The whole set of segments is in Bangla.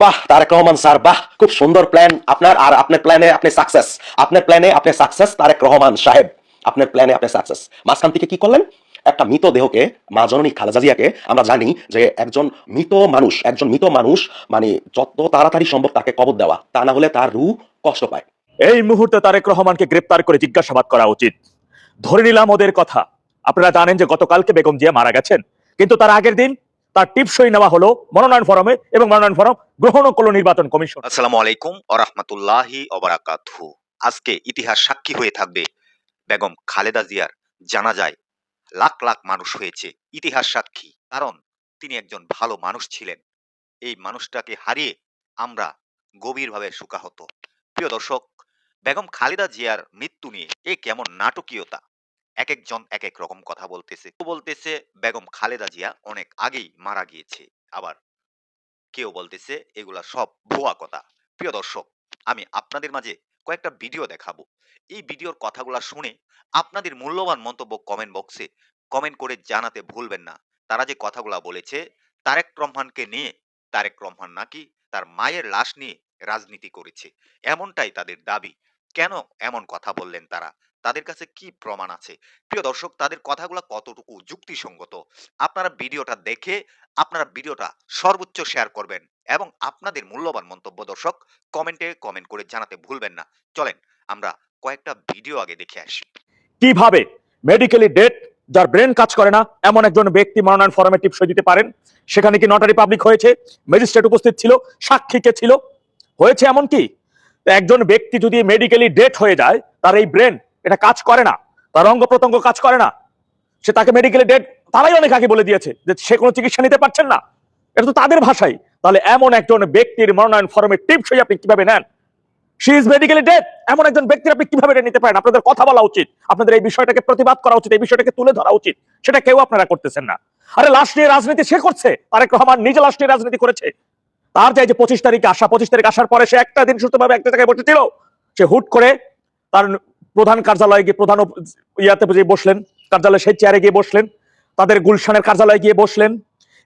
বাহ তারেক রহমান স্যার, বাহ খুব সুন্দর প্ল্যান আপনার। আর আপনার প্ল্যানে আপনি সাকসেস, আপনার প্ল্যানে আপনি সাকসেস তারেক রহমান সাহেব, আপনার প্ল্যানে আপনি সাকসেস। মাঝখান থেকে কি করলেন? একটা মৃত দেহকে, মা জননী খালেদা জিয়াকে, আমরা জানি যে একজন মৃত মানুষ মানে যত তাড়াতাড়ি সম্ভব তাকে কবর দেওয়া, তা না হলে তার রূহ কষ্ট পায়। এই মুহূর্তে তারেক রহমানকে গ্রেপ্তার করে জিজ্ঞাসাবাদ করা উচিত। ধরে নিলাম ওদের কথা, আপনারা জানেন যে গতকালকে বেগম জিয়া মারা গেছেন, কিন্তু তার আগের দিন তার টিপসই নেওয়া হলো মনোনয়ন ফরমে এবং মনোনয়ন ফরম গ্রহণও করলো নির্বাচন কমিশন। আসসালামু আলাইকুম ওয়া রাহমাতুল্লাহি ওয়া বারাকাতুহু। আজকে ইতিহাস সাক্ষী হয়ে থাকবে বেগম খালেদা জিয়ার জানাজায় লাখ লাখ মানুষ হয়েছে ইতিহাস সাক্ষী, কারণ তিনি একজন ভালো মানুষ ছিলেন। এই মানুষটাকে হারিয়ে আমরা গভীরভাবে শোকাহত। প্রিয় দর্শক, বেগম খালেদা জিয়ার মৃত্যু নিয়ে এ কেমন নাটকীয়তা! এক একজন এক এক রকম কথা বলতেছে। কেউ বলতেছে বেগম খালেদা জিয়া অনেক আগেই মারা গিয়েছে, আবার কেউ বলতেছে এগুলা সব ভুয়া কথা। প্রিয় দর্শক, আমি আপনাদের মাঝে কয়েকটা ভিডিও দেখাবো। এই ভিডিওর কথাগুলা শুনে আপনাদের মূল্যবান মন্তব্য কমেন্ট বক্সে কমেন্ট করে জানাতে ভুলবেন না। তারা যে কথাগুলা বলেছে তারেক রহমানকে নিয়ে, তারেক রহমান নাকি তার মায়ের লাশ নিয়ে রাজনীতি করেছে, এমনটাই তাদের দাবি। কেন এমন কথা বললেন তারা? তাদের কাছে কি প্রমাণ আছে? প্রিয় দর্শক, তাদের কথাগুলা কতটুকু যুক্তিসঙ্গত? আপনারা ভিডিওটা দেখে আপনারা ভিডিওটা সর্বোচ্চ শেয়ার করবেন এবং আপনাদের মূল্যবান মন্তব্য দর্শক কমেন্টে কমেন্ট করে জানাতে ভুলবেন না। চলেন আমরা কয়েকটা ভিডিও আগে দেখে আসি। কিভাবে মেডিকেলি ডেড, যার ব্রেন কাজ করে না, এমন একজন ব্যক্তি মনোনয়ন ফরমে টিপসই দিতে পারেন? সেখানে কি নটারি পাবলিক হয়েছে? ম্যাজিস্ট্রেট উপস্থিত ছিল? সাক্ষী কে ছিল? হয়েছে এমন কি? একজন ব্যক্তি যদি মেডিকেলি ডেড হয়ে যায়, তার এই ব্রেন এটা কাজ করে না, তার অঙ্গ প্রত্যঙ্গ কাজ করে না, সে তাকে মেডিকেলি ডেড, তারাই অনেক আগে বলে দিয়েছে যে সে কোনো চিকিৎসা নিতে পারছেন না, এটা তো তাদের ভাষাই। তাহলে এমন একজন ব্যক্তির মনোনয়ন ফরমে টিপসই আপনি কিভাবে নেন? শি ইজ মেডিকেলি ডেড, এমন একজন ব্যক্তির আপনি কিভাবে এটা নিতে পারেন? আপনাদের কথা বলা উচিত, আপনাদের এই বিষয়টাকে প্রতিবাদ করা উচিত, এই বিষয়টাকে তুলে ধরা উচিত। সেটা কেউ আপনারা করতেছেন না। আরে লাশ নিয়ে রাজনীতি সে করছে, তারেক রহমান নিজে লাশ নিয়ে রাজনীতি করেছে। তার যে 25 তারিখ আসার পরে সে একটা দিন সুস্থভাবে একটা জায়গায় বসেছিল, সে হুট করে তার প্রধান কার্যালয়ে গিয়ে প্রধান ইয়াতে বসলেন, কার্যালয়ে সেই চেয়ারে গিয়ে বসলেন, তাদের গুলশানের কার্যালয়ে গিয়ে বসলেন,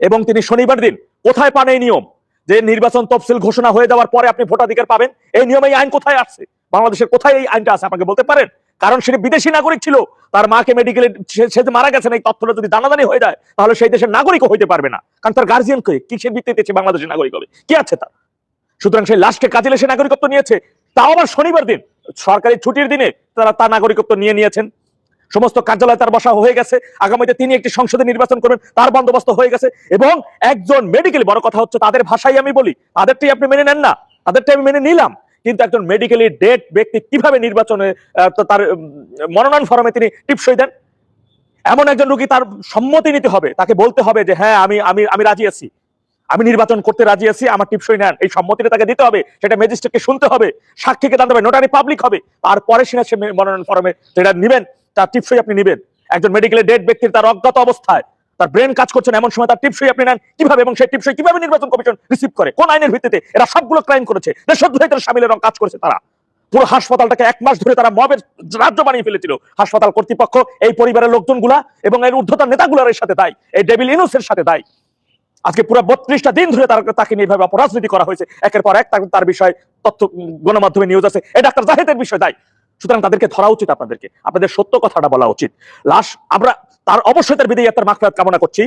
এবং তিনি শনিবার দিন কোথায় পান এই নিয়ম যে নির্বাচন তফসিল ঘোষণা হয়ে যাওয়ার পরে আপনি ভোটাধিকার পাবেন? এই নিয়ম, এই আইন কোথায় আসছে? বাংলাদেশের কোথায় এই আইনটা আছে আমাকে বলতে পারেন? কারণ সে বিদেশি নাগরিক ছিল, তার মাকে মেডিকেলে সে মারা গেছেন, এই তথ্যটা যদি দানাদানি হয়ে যায় তাহলে সেই দেশের নাগরিকও হইতে পারবে না, কারণ তার গার্জিয়ান কে কিসের ভিত্তিতে সে বাংলাদেশের নাগরিক হবে? কি আছে তার? সুতরাং সেই লাশকে কাজে সে নাগরিকত্ব নিয়েছে, তাও আবার শনিবার দিন, সরকারি ছুটির দিনে তারা তার নাগরিকত্ব নিয়ে নিয়েছেন। সমস্ত কার্যালয় তার বসা হয়ে গেছে, আগামীতে তিনি একটি সংসদে নির্বাচন করবেন তার বন্দোবস্ত হয়ে গেছে। এবং একজন মেডিকেলি, বড় কথা হচ্ছে তাদের ভাষাই আমি বলি, তাদেরটাই আপনি মেনে নেন না, তাদেরটাই আমি মেনে নিলাম, কিন্তু একজন মেডিকেলি ডেড ব্যক্তি কিভাবে নির্বাচনে তার মনোনয়ন ফরমে তিনি টিপসই দেন? এমন একজন রোগী, তার সম্মতি নিতে হবে, তাকে বলতে হবে যে হ্যাঁ আমি আমি আমি রাজি আছি, আমি নির্বাচন করতে রাজি আছি, আমার টিপসই নেন, এই সম্মতিটা তাকে দিতে হবে, সেটা ম্যাজিস্ট্রেটকে শুনতে হবে, সাক্ষীকে জানতে হবে, নোটারি পাবলিক হবে, তারপরে সে মনোনয়ন ফরমে যেটা নিবেন তার টিপসই আপনি নিবেন। একজন মেডিকেলে ডেড ব্যক্তির তার অজ্ঞাত অবস্থায় তার ব্রেন কাজ করছে না, এমন সময় তার টিপসই আপনি নেন কিভাবে? এবং সেই টিপসই কিভাবে নির্বাচন কমিশন রিসিভ করে? কোন আইনের ভিত্তিতে? এরা সবগুলো ক্রাইম করেছে, দেশদ্রোহিতার শামিলের কাজ করেছে তারা। পুরো হাসপাতালটাকে 1 মাস ধরে তারা মবের রাজ্য বানিয়ে ফেলেছিল। হাসপাতাল কর্তৃপক্ষ, এই পরিবারের লোকজনগুলা এবং এর ঊর্ধ্বতন নেতাগুলোর সাথে দায়ী, এই ডেভিল ইনুসের সাথে দায়ী। আজকে পুরো 32টা দিন ধরে তাকে নিয়ে ভাবে অপরাজনীতি করা হয়েছে, একের পর এক তার বিষয়ে তথ্য গণমাধ্যমে নিউজ আছে, এই ডাক্তার জাহিদের বিষয় দায়ী। সুতরাং তাদেরকে ধরা উচিত, আপনাদের সত্য কথাটা বলা উচিত। লাশ আমরা তার অবশ্যই তার বিদায় যাত্রার মাগফিরাত কামনা করছি।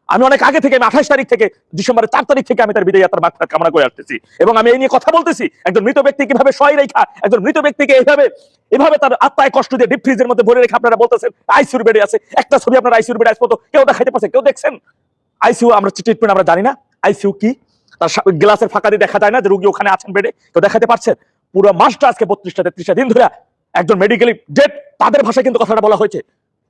আমি অনেক আগে থেকে, আমি 28 তারিখ থেকে, ডিসেম্বরের 4 তারিখ থেকে আমি তার বিদায় যাত্রার মাগফিরাত কামনা করে আসতেছি, এবং আমি এই নিয়ে কথা বলতেছি। একজন মৃত ব্যক্তি কিভাবে সয় রেখা, একজন মৃত ব্যক্তিকে এভাবে তার আত্মায় কষ্ট দিয়ে ডিপ ফ্রিজের মধ্যে ভরে রেখে আপনারা বলতেছেন আইসিইউর বেডে আছে। একটা ছবি আপনারা আইসিইউর বেডে আসতো কেউ দেখাইতে পারছে? কেউ দেখছেন? আইসিইউ আমরা ট্রিটমেন্ট আমরা জানি না, আইসিইউ কি তার গ্লাসের ফাঁকা দিয়ে দেখা যায় না যে রোগী ওখানে আছেন বেডে? কেউ দেখাতে পারছে? পুরো মাসটা আজকে 32টা দিন ধরে একজন মেডিকেলি ডেড, তাদের ভাষায় কিন্তু কথাটা বলা হয়েছে।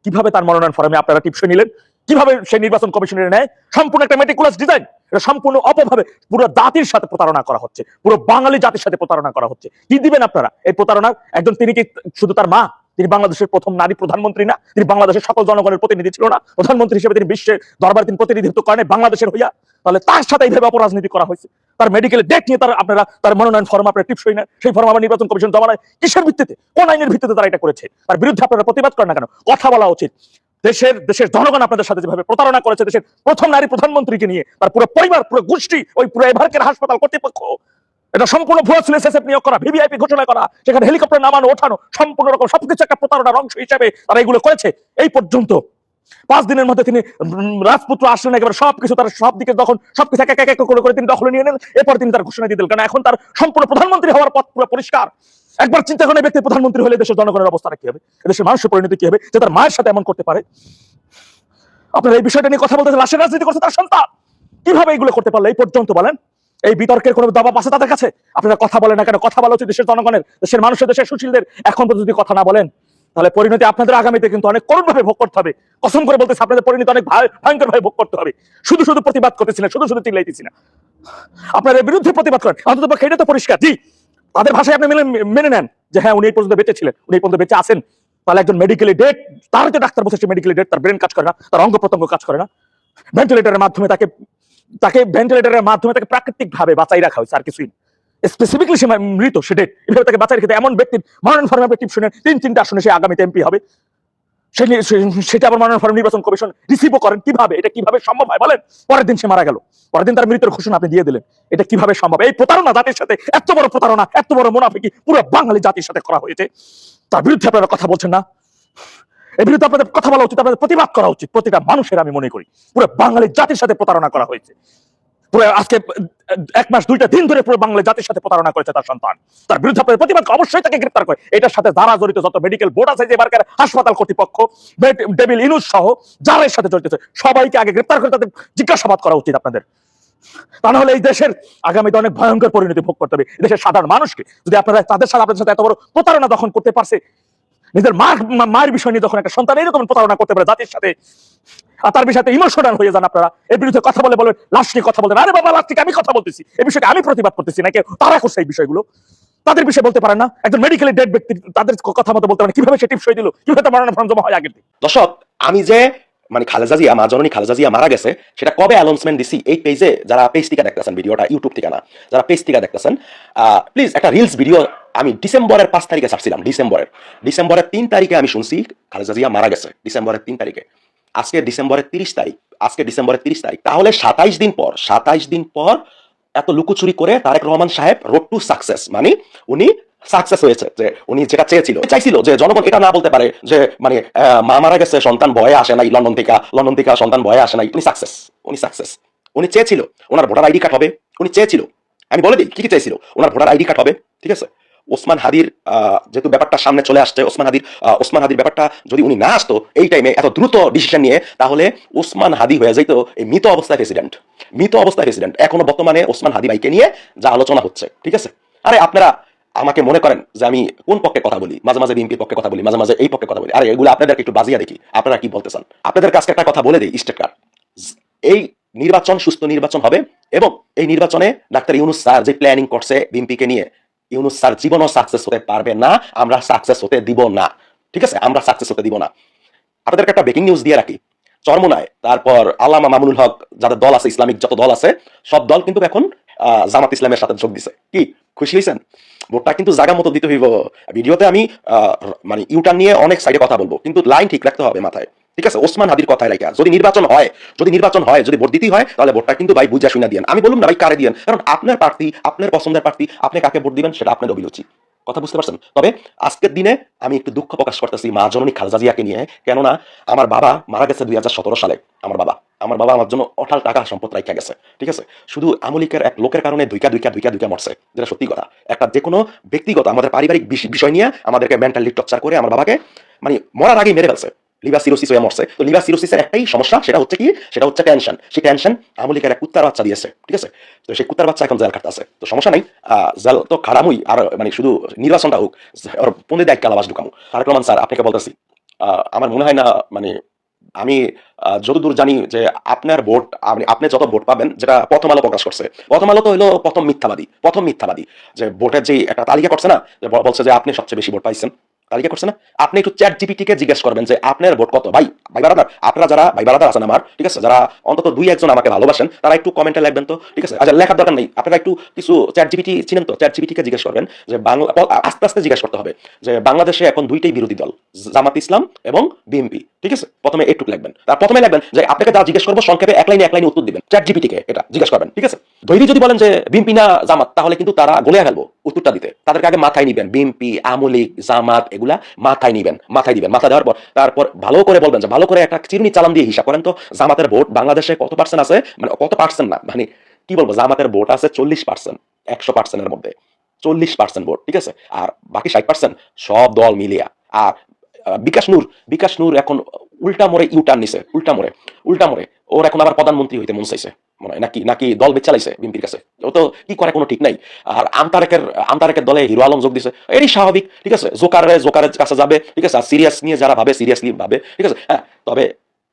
কিভাবে তার মনোনয়ন ফরমে আপনারা টিপসই নিলেন? কিভাবে সেই নির্বাচন কমিশনের নেয়? সম্পূর্ণ একটা মেটিকুলাস ডিজাইন, এটা সম্পূর্ণ অপভাবে পুরো জাতির সাথে প্রতারণা করা হচ্ছে, পুরো বাঙালি জাতির সাথে প্রতারণা করা হচ্ছে। কি দিবেন আপনারা এই প্রতারণার? একজন, তিনি কি শুধু তার মা, তিনি বাংলাদেশের প্রথম নারী প্রধানমন্ত্রী না? তিনি বাংলাদেশের সকল জনগণের প্রতিনিধি ছিল না? প্রধানমন্ত্রী হিসেবে তিনি বিশ্বের দরবারে তিনি প্রতিনিধিত্ব করেন বাংলাদেশের হইয়া। তাহলে তার সাথে এইভাবে অপরাজনীতি করা হয়েছে। তার মেডিকেল ডেট নিয়ে আপনারা তার মনোনয়ন ফর্ম আপনারা টিপসই নেন, সেই ফর্ম আবার নির্বাচন কমিশন জমা নেয়। কিসের ভিত্তিতে, কোন আইনের ভিত্তিতে তারা এটা করেছে? তার বিরুদ্ধে আপনারা প্রতিবাদ করেন না কেন? কথা বলা উচিত। দেশের জনগণ আপনাদের সাথে যেভাবে প্রতারণা করেছে, দেশের প্রথম নারী প্রধানমন্ত্রীকে নিয়ে তার পুরো পরিবার, পুরো গোষ্ঠী, ওই পুরো এভারকের হাসপাতাল কর্তৃপক্ষ, এটা সম্পূর্ণ ভুয়া ছিল। এসএসএফ নিয়োগ করা, ভিভিআইপি ঘোষণা করা, সেখানে হেলিকপ্টার নামানো ওঠানো, সম্পূর্ণ রকম সবকিছু একটা প্রতারণার অংশ হিসেবে তারা এগুলো করেছে। এই পর্যন্ত 5 দিনের মধ্যে তিনি রাজপুত্র আসলেন, একেবারে সবকিছু তার সব দিকে যখন সবকিছু এক এক করে তিনি দখলে নিয়ে নেন, এরপর তিনি তার ঘোষণা দিয়ে দিলেন। কারণ এখন তার সম্পূর্ণ প্রধানমন্ত্রী হওয়ার পথ পুরো পরিষ্কার। একবার চিন্তা করেন, ব্যক্তি প্রধানমন্ত্রী হলে দেশের জনগণের অবস্থাটা কি হবে, দেশের মানুষের পরিণতি কি হবে, যে তার মায়ের সাথে এমন করতে পারে। আপনারা এই বিষয়টা নিয়ে কথা বলতে, লাশের রাজনীতি করছে তার সন্তান, কিভাবে এগুলো করতে পারলো এই পর্যন্ত বলেন? এই বিতর্কের কোনো জবাব আছে তাদের কাছে? আপনারা কথা বলেন না কেন? কথা বলা উচিত দেশের জনগণের, দেশের মানুষের, দেশের সুশীলদের। এখন পর্যন্ত যদি কথা না বলেন, তাহলে পরিণতি আপনাদের আগামীতে কিন্তু অনেক করুণ ভাবে ভোগ করতে হবে। কসম করে বলতেছে, আপনাদের পরিণতি অনেক ভয়ঙ্কর ভাবে ভোগ করতে হবে। শুধু প্রতিবাদ করতেছি না, শুধু চিল্লাইতেছি না, আপনাদের বিরুদ্ধে প্রতিবাদ করেন। অন্তত পক্ষে এটা তো পরিষ্কার, জি তাদের ভাষায় আপনি মেনে নেন যে হ্যাঁ উনি এই পর্যন্ত বেঁচে ছিলেন, উনি এই পর্যন্ত বেঁচে আছেন। তাহলে একজন মেডিকেলি ডেড, তার যে ডাক্তার বলছে মেডিকেলি ডেড, তার ব্রেন কাজ করে না, তার অঙ্গ প্রত্যঙ্গ কাজ করে না, ভেন্টিলেটরের মাধ্যমে তাকে প্রাকৃতিক ভাবে বাঁচাই রাখা হয়েছে, আর কিছুই। স্পেসিফিকলি সে মৃত, সে ডেড, এভাবে তাকে বাঁচাই রেখে এমন ব্যক্তির মনোনয়ন ফর্মে টিপ শুনে 3টা আসনে সে আগামীতে এমপি হবে, সেটা আবার মনোনয়ন ফর্ম নির্বাচন কমিশন রিসিভও করেন। কিভাবে এটা কিভাবে সম্ভব হয় বলেন? পরের দিন সে মারা গেল, পরের দিন তার মৃত্যুর ঘোষণা আপনি দিয়ে দিলেন। এটা কিভাবে সম্ভব? এই প্রতারণা জাতির সাথে, এত বড় প্রতারণা, এত বড় মুনাফিকি পুরো বাঙালি জাতির সাথে করা হয়েছে। তার বিরুদ্ধে আপনারা কথা বলছেন না? এর বিরুদ্ধে আপনাদের কথা বলা উচিত, আপনাদের প্রতিবাদ করা উচিত। প্রতিটা মানুষের আমি মনে করি পুরো বাঙালি জাতির সাথে প্রতারণা করা হয়েছে। পুরো আজকে 1 মাস 2টা দিন ধরে পুরো বাংলা জাতির সাথে প্রতারণা করেছে তার সন্তান। তার বিরুদ্ধে আপনাদের প্রতিবাদ অবশ্যই তাকে গ্রেফতার করে। এটার সাথে যারা জড়িত, যত মেডিকেল বোর্ড আছে, যে এবারকার হাসপাতাল কর্তৃপক্ষ, ডেভিল ইনুস সহ যারা এর সাথে জড়িত, সবাইকে আগে গ্রেফতার করে তাদের জিজ্ঞাসাবাদ করা উচিত আপনাদের। তা না হলে এই দেশের আগামীতে অনেক ভয়ঙ্কর পরিণতি ভোগ করতে হবে দেশের সাধারণ মানুষকে। যদি আপনারা তাদের সাথে, আপনাদের সাথে এত বড় প্রতারণা যখন করতে পারছে, নিজের মায়ের বিষয় নিয়ে যখন একটা সন্তান এরকম প্রতারণা করতে পারে জাতির সাথে, আর তার বিষয়তে ইমোশনাল হয়ে যান আপনারা, এর বিরুদ্ধে কথা বলে বলবেন লাশ নিয়ে কথা বলতেন। আরে বাবা, লাশ থেকে আমি কথা বলতেছি, এই বিষয়টা আমি প্রতিবাদ করতেছি না, কেউ তারা করছে এই বিষয়গুলো, তাদের বিষয়ে বলতে পারেন না? একজন মেডিকেলি ডেড ব্যক্তি, তাদের কথা মতো বলতে পারেন? কিভাবে সে টিপসই দিল, কিভাবে তার মনোনয়ন ফর্ম জমা হয় আগের দিন? দর্শক, আমি যে খালেদা জিয়া, মা জননী খালেদা জিয়া মারা গেছে, সেটা কবে অ্যানাউন্সমেন্ট দিছি এই পেজে, যারা পেজ থেকে দেখতেছেন ভিডিওটা, ইউটিউব থেকে না, যারা পেজ থেকে দেখতেছেন, প্লিজ একটা রিলস ভিডিও আমি ডিসেম্বরের 5 তারিখে ছাড়ছিলাম। ডিসেম্বরের 3 তারিখে আমি শুনছি খালেদা জিয়া মারা গেছে, ডিসেম্বরের 3 তারিখে। আজকে ডিসেম্বরের 30 তারিখ, তাহলে 27 দিন পর এত লুকোচুরি করে তারেক রহমান সাহেব রোড টু সাকসেস, মানে উনি সাকসেস হয়েছে, যে উনি যেটা চাইছিল যে জনগণ এটা না বলতে পারে যে মা মারা গেছে, সন্তান ভয়ে আসে নাই, লন্ডন থেকে সন্তান ভয়ে আসে নাই। উনি সাকসেস। উনি চেয়েছিল ওনার ভোটার আইডি কার্ড হবে, উনি চেয়েছিল, আমি বলে দিই কি চাইছিল, ওনার ভোটার আইডি কার্ড হবে, ঠিক আছে। ওসমান হাদির যেহেতু ব্যাপারটা সামনে চলে আসছে, ওসমান হাদির ব্যাপারটা যদি উনি না আসতো এই টাইমে এত দ্রুত ডিসিশন নিয়ে, তাহলে ওসমান হাদি হয়ে যাইতো এই মৃত অবস্থায় প্রেসিডেন্ট। এখনো বর্তমানে ওসমান হাদি ভাইকে নিয়ে যা আলোচনা হচ্ছে, ঠিক আছে। আরে আপনারা আমাকে মনে করেন যে আমি কোন পক্ষে কথা বলি, মাঝে মাঝে বিএনপির পক্ষে কথা বলি, মাঝে মাঝে এই পক্ষে কথা বলি। আরে এগুলো আপনাদেরকে একটু বাজিয়ে দেখি, আপনারা কি বলতে চান। আপনাদের কাছে একটা কথা বলে দিই, স্টেটকার, এই নির্বাচন সুস্থ নির্বাচন হবে, এবং এই নির্বাচনে ডাক্তার ইউনূস স্যার যে প্ল্যানিং করছে বিএনপিকে নিয়ে, ইউনূস স্যার জীবনও সাকসেস হতে পারবে না, আমরা সাকসেস হতে দিব না, ঠিক আছে, আমরা সাকসেস হতে দিব না। আপনাদেরকে একটা ব্রেকিং নিউজ দিয়ে রাখি, চরমোনায়, তারপর আল্লামা মামুনুল হক, যাদের দল আছে, ইসলামিক যত দল আছে, সব দল কিন্তু এখন জামাত ইসলামের সাথে যোগ দিছে। কি খুশি হয়েছেন? ভোটটা কিন্তু জায়গা মতো দিতে হইব। ভিডিওতে আমি ইউটার্ন নিয়ে অনেক সাইডে কথা বলবো, কিন্তু লাইন ঠিক রাখতে হবে মাথায়, ঠিক আছে। ওসমান হাদির কথায় রাখা, যদি নির্বাচন হয়, যদি ভোট দিতেই হয়, তাহলে ভোটটা কিন্তু ভাই বুঝা শুনা দিয়েন। আমি বলুন না ভাই কারে দিয়েন, কারণ আপনার প্রার্থী, আপনার পছন্দের প্রার্থী, আপনি কাকে ভোট দিবেন সেটা আপনার অভিরুচি। কথা বুঝতে পারছেন? তবে আজকের দিনে আমি একটু দুঃখ প্রকাশ করতেছি মা জননী খালেদা জিয়াকে নিয়ে। কেননা আমার বাবা মারা গেছে 2017 সালে। আমার বাবা আমার জন্য অঠাল টাকা সম্পদ রাখা গেছে, ঠিক আছে। শুধু আমলিকের এক লোকের কারণে দুইকা মরছে, যেটা সত্যি কথা। একটা যে কোনো ব্যক্তিগত আমাদের পারিবারিক বিষয় নিয়ে আমাদেরকে মেন্টালি টর্চার করে আমার বাবাকে মরার আগেই মেরে ফেলছে, লিভার সিরোসিস হয়ে মরছে। তো লিভার সিরোসিসের একটাই সমস্যা, সেটা হচ্ছে টেনশন। সেই টেনশন আমলিকের এক কুত্তার বাচ্চা দিয়েছে, ঠিক আছে। তো সেই কুত্তার বাচ্চা এখন জেল খাটতে, তো সমস্যা নাই, জেল তো খারামই, আর শুধু নির্বাচনটা হোক, ওর পনেরো দায়িত্ব আলাবাস ঢুকামো। তারেক রহমান স্যার, আপনাকে বলতেছি, আমার মনে হয় না, আমি যতদূর জানি যে আপনার ভোট, আপনি যত ভোট পাবেন, যেটা প্রথম আলো প্রকাশ করছে, প্রথম আলো তো হইলো প্রথম মিথ্যাবাদী, যে ভোটের যে একটা তালিকা করছে না, যে বলছে যে আপনি সবচেয়ে বেশি ভোট পাইছেন, তালিকা করছে না? আপনি একটু চ্যাট জিপিটি কে জিজ্ঞেস করবেন যে আপনার ভোট কত ভাই, ভাই বারাদার, আপনারা যারা ভাই বারাদার আছেন আমার, ঠিক আছে, যারা অন্তত দুই একজন আমাকে ভালোবাসেন, তারা একটু কমেন্টে লিখবেন তো, ঠিক আছে? আচ্ছা, লেখার দরকার নেই, আপনারা একটু কিছু চ্যাট জিপিটি চিনেন তো, চ্যাট জিপিটি কে জিজ্ঞেস করবেন যে বাংলা, আস্তে আস্তে জিজ্ঞেস করতে হবে যে বাংলাদেশে এখন দুইটাই বিরোধী দল, জামাত ইসলাম এবং বিএনপি, ঠিক আছে? প্রথমে একটু লিখবেন, তার প্রথমে লিখবেন যে আপনাকে যা জিজ্ঞেস করবো সংক্ষেপে এক লাইনে উত্তর দিবেন, চ্যাট জিপিটি কে এটা জিজ্ঞেস করবেন, ঠিক আছে? ধৈর্য যদি বলেন যে বিএনপি না জামাত, তাহলে কিন্তু তারা গলে ফেলবো উত্তরটা দিতে। তাদেরকে আগে মাথায় নিবেন, বিএনপি, আমলিক, জামাত এগুলা মাথায় নিবেন, মাথায় দিবেন, মাথা দেওয়ার পর তারপর ভালো করে বলবেন যে, ভালো করে একটা চিরুনি চালান দিয়ে হিসাব করেন তো জামাতের ভোট বাংলাদেশে কত পার্সেন্ট আছে, মানে কত পার্সেন্ট না, মানে কি বলবো, জামাতের ভোট আছে 40%, 100%-এর মধ্যে 40% ভোট, ঠিক আছে? আর বাকি 60% সব দল মিলিয়া। আর বিকাশ নূর এখন উল্টা মোড়ে ইউটার্ন নিছে, উল্টা মোড়ে ওর এখন আবার প্রধানমন্ত্রী হইতে মন চাইছে মনে হয়, নাকি নাকি দল বেচ চালাইছে বিএনপির কাছে, ও তো কি করে কোনো ঠিক নাই। আর আমতারেকের দলে হিরো আলম যোগ দিছে, এটাই স্বাভাবিক, ঠিক আছে? জোকারের কাছে যাবে, ঠিক আছে? আর সিরিয়াস নিয়ে যারা ভাবে সিরিয়াসলি ভাবে, ঠিক আছে? হ্যাঁ, তবে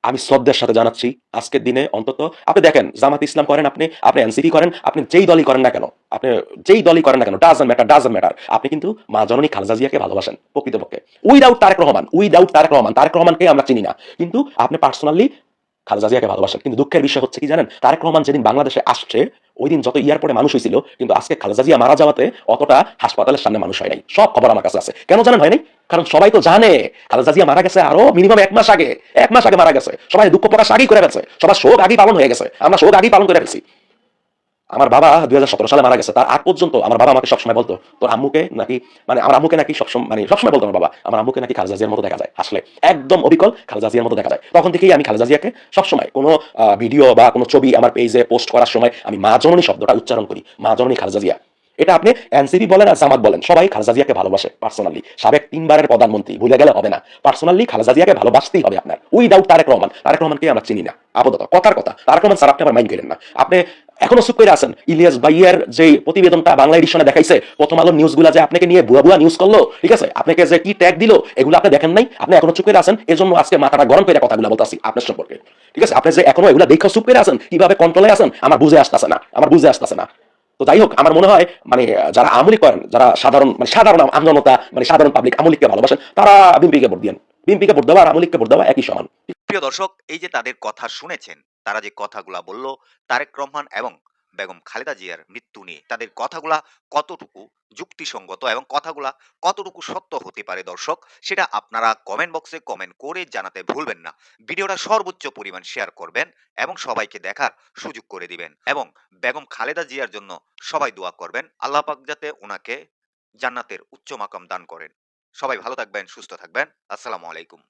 আমি শ্রদ্ধার সাথে জানাচ্ছি, আজকের দিনে অন্তত আপনি দেখেন, জামাত ইসলাম করেন, আপনি এনসিপি করেন, আপনি যেই দলই করেন না কেন, আপনি যেই দলই করেন না কেন, ডাজন্ট ম্যাটার, আপনি কিন্তু মা জননী খালেদা জিয়াকে ভালোবাসেন প্রকৃতপক্ষে। তারেক রহমানকে আমরা চিনি না, কিন্তু আপনি পার্সোনালি খালেদা জিয়াকে ভালোবাসেন। কিন্তু দুঃখের বিষয় হচ্ছে কি জানেন, তারেক রহমান যেদিন বাংলাদেশে আসছে ওই দিন যত এয়ারপোর্টে মানুষ হয়েছিল, কিন্তু আজকে খালেদা জিয়া মারা যাওয়াতে অতটা হাসপাতালের সামনে মানুষ হয় নাই। সব খবর আমার কাছে আছে। কেন জানেন হয় নাই? কারণ সবাই তো জানে খালেদা জিয়া মারা গেছে আরো মিনিমাম 1 মাস আগে মারা গেছে। সবাই দুঃখ প্রকাশ আগেই করে ফেলছে, সবার শোক আগেই পালন হয়ে গেছে, আমরা শোক আগেই পালন করে ফেলছি। আমার বাবা 2017 সালে মারা গেছে, তার আগ পর্যন্ত আমার বাবা আমাকে সবসময় বলতো তোর আম্মুকে নাকি, মানে আমার আম্মুকে নাকি সবসময় বলতো আমার বাবা, আমার আম্মুকে নাকি খালেদা জিয়ার মতো দেখা যায়, আসলে একদম অবিকল খালেদা জিয়ার মতো দেখা যায়। তখন থেকেই আমি খালেদা জিয়াকে সবসময় কোনো ভিডিও বা কোনো ছবি আমার পেজে পোস্ট করার সময় আমি মা জননী শব্দটা উচ্চারণ করি, মা জননী খালেদা জিয়া। এটা আপনি এনসিপি বলেন আর জামাত বলেন, সবাই খালেদা জিয়াকে ভালোবাসে পার্সোনালি। সাবেক 3 বারের প্রধানমন্ত্রী, ভুলে গেলে হবে না, পার্সোনালি খালেদা জিয়াকে ভালোবাসতেই হবে আপনার। উইদাউট তারেক রহমানকে আমরা চিনি না আপাতত, কথার কথা। তারেক রহমান স্যার আপনি আমার মাইন্ড করেন না, আপনি এখনো চুপ করে আছেন। ইলিয়াস ভাইয়ের যে প্রতিবেদনটা বাংলা এডিশনে দেখাইছে, প্রথম আলো নিউজগুলা যে আপনাকে নিয়ে ভুয়া নিউজ করলো, ঠিক আছে, আপনাকে যে কি ট্যাগ দিল, এগুলো আপনি দেখেন নাই, আপনি এখনো চুপ করে আছেন। এজন্য আজকে মাথাটা গরম করে কথাগুলো বলতেছি আপনার সম্পর্কে, ঠিক আছে? আপনি যে এখনো এগুলা দেখে চুপ করে আছেন, কিভাবে কন্ট্রোলে আছেন, আমার বুঝে আসতেছে না। তো যাই হোক, আমার মনে হয় মানে যারা আমলি করেন, যারা সাধারণ আমজনতা, মানে সাধারণ পাবলিক আমলিককে ভালোবাসেন, তারা বিএনপিকে ভোট দিয়েন। বিএনপিকে ভোট দেওয়া আর আমলিককে ভোট দেওয়া একই সমান। প্রিয় দর্শক, এই যে তাদের কথা শুনেছেন, তারা যে কথাগুলা বলল তারেক রহমান এবং বেগম খালেদা জিয়ার মৃত্যু নিয়ে, তাদের কথাগুলা কতটুকু যুক্তিসঙ্গত এবং কথাগুলা কতটুকু সত্য হতে পারে দর্শক, সেটা আপনারা কমেন্ট বক্সে কমেন্ট করে জানাতে ভুলবেন না। ভিডিওটা সর্বোচ্চ পরিমাণ শেয়ার করবেন এবং সবাইকে দেখার সুযোগ করে দিবেন, এবং বেগম খালেদা জিয়ার জন্য সবাই দোয়া করবেন, আল্লাহ পাক যাতে ওনাকে জান্নাতের উচ্চ মাকাম দান করেন। সবাই ভালো থাকবেন, সুস্থ থাকবেন। আসসালামু আলাইকুম।